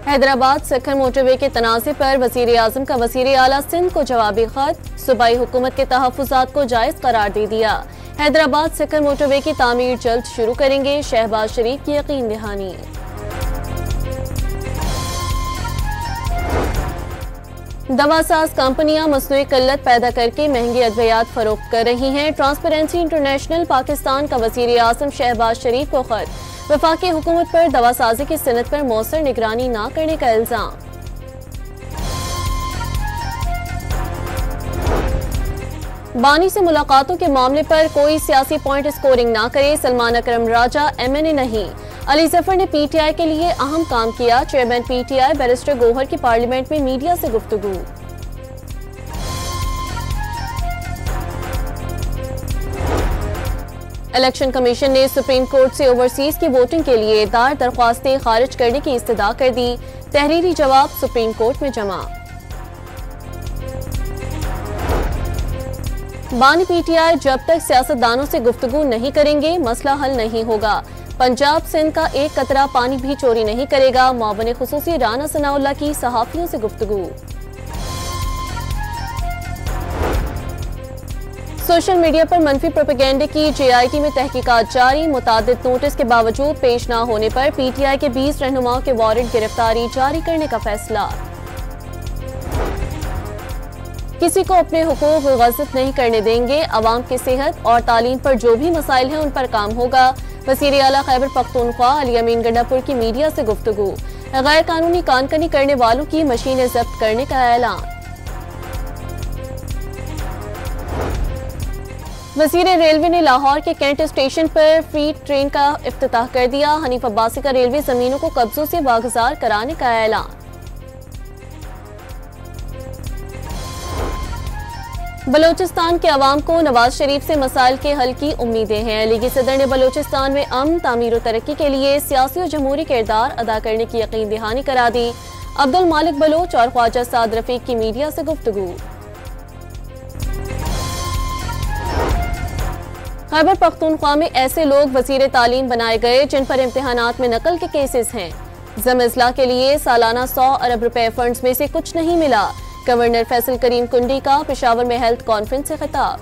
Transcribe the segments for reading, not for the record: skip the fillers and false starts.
Hyderabad Sukkur motorway के तनाज़े पर वज़ीर आज़म का वज़ीर आला सिंध को जवाबी खत। सूबाई हुकूमत के तहफ़्फ़ुज़ात को जायज़ करार दे दिया। हैदराबाद सखर मोटरवे की तामीर जल्द शुरू करेंगे, शहबाज शरीफ की यकीन दहानी। दवासाज कंपनियां मसनूई किल्लत पैदा करके महंगी अद्वियात फरोख्त कर रही हैं। ट्रांसपेरेंसी इंटरनेशनल पाकिस्तान का वज़ीर आज़म शहबाज शरीफ को खत। वफाकी हुकूमत पर दवासाजी की सनत पर मौसर निगरानी न करने का इल्जाम। बानी से मुलाकातों के मामले पर कोई सियासी पॉइंट स्कोरिंग ना करे, सलमान अकरम राजा MNA नहीं। अली जफर ने PTI के लिए अहम काम किया। चेयरमैन PTI बैरिस्टर गोहर की पार्लियामेंट में मीडिया से गुफ्तगू। इलेक्शन कमीशन ने सुप्रीम कोर्ट से ओवरसीज की वोटिंग के लिए दायर दरख्वास्तें खारिज करने की इस्तदा कर दी। तहरीरी जवाब सुप्रीम कोर्ट में जमा। बानी PTI जब तक सियासतदानों से गुफ्तगू नहीं करेंगे मसला हल नहीं होगा। पंजाब सिंध का एक कतरा पानी भी चोरी नहीं करेगा। मुआविन खुसूसी राना सनाउल्लाह की सहाफियों से गुफ्तगू। सोशल मीडिया पर मनफी प्रोपेगेंडे की JIT में तहकीकात जारी। मुतादिद नोटिस के बावजूद पेश न होने पर PTI के 20 रहनुमाओं के वारंट गिरफ्तारी जारी करने का फैसला। किसी को अपने हुकूक गज़ब नहीं करने देंगे। अवाम की सेहत और तालीम पर जो भी मसाइल हैं उन पर काम होगा। वज़ीर आला खैबर पख्तूनख्वा अली अमीन गंडापुर की मीडिया से गुफ्तगू। गैर कानूनी कानकनी करने वालों की मशीनें जब्त करने का ऐलान। वज़ीर रेलवे ने लाहौर के कैंट स्टेशन पर फ्री ट्रेन का इफ्तिताह कर दिया। हनीफ अब्बासी का रेलवे जमीनों को कब्जों से वागुजार कराने का ऐलान। बलोचिस्तान के अवाम को नवाज शरीफ से मसाइल के हल की उम्मीदें हैं। लीगी सदर ने बलोचिस्तान में अमन, तामीर और तरक्की के लिए सियासी और जमहूरी किरदार अदा करने की यकीन दहानी करा दी। अब्दुल मालिक बलोच और ख्वाजा साद रफीक की मीडिया से गुफ्तगू। खैबर पख्तूनख्वा में ऐसे लोग वज़ीर तालीम बनाए गए जिन पर इम्तिहानात में नकल के केसेस हैं। ज़म-ए-इस्लाह के लिए सालाना 100 अरब रुपए फंड्स में से कुछ नहीं मिला। गवर्नर फैसल करीम कुंडी का पेशावर में हेल्थ कॉन्फ्रेंस से खिताब।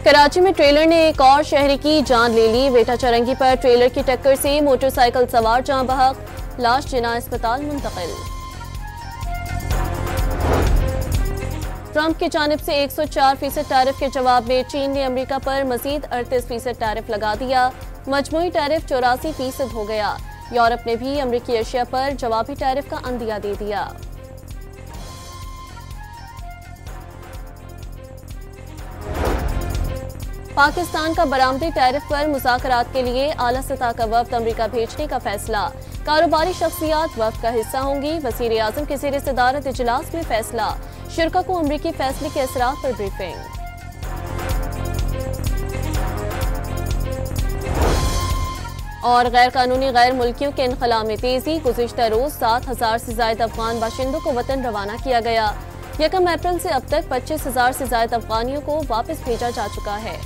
कराची में ट्रेलर ने एक और शहरी की जान ले ली। वेटा चरंगी पर ट्रेलर की टक्कर से मोटरसाइकिल सवार जान बहक, लाश जिना अस्पताल मुंतकिल। ट्रंप की जानिब से 104% टैरिफ के जवाब में चीन ने अमेरिका पर मजीद 38% टैरिफ लगा दिया। मजमूई टैरिफ 84% हो गया। यूरोप ने भी अमेरिकी एशिया पर जवाबी टैरिफ का अंदिया दे दिया। पाकिस्तान का बरामदी टैरिफ पर मुज़ाकरात के लिए आला सतह का वफ्द अमेरिका भेजने का फैसला। कारोबारी शख्सियात वफ्द का हिस्सा होंगी। वज़ीर आज़म के ज़ेर सदारत इजलास में फैसला। शुरा को अमरीकी फैसले के असरात पर ब्रीफिंग। और गैर कानूनी गैर मुल्कियों के इनखला में तेजी। गुज़िश्ता रोज 7,000 से ज्यादा अफगान बाशिंदों को वतन रवाना किया गया। 1 अप्रैल से अब तक 25,000 से ज्यादा अफगानियों को वापस भेजा जा चुका है।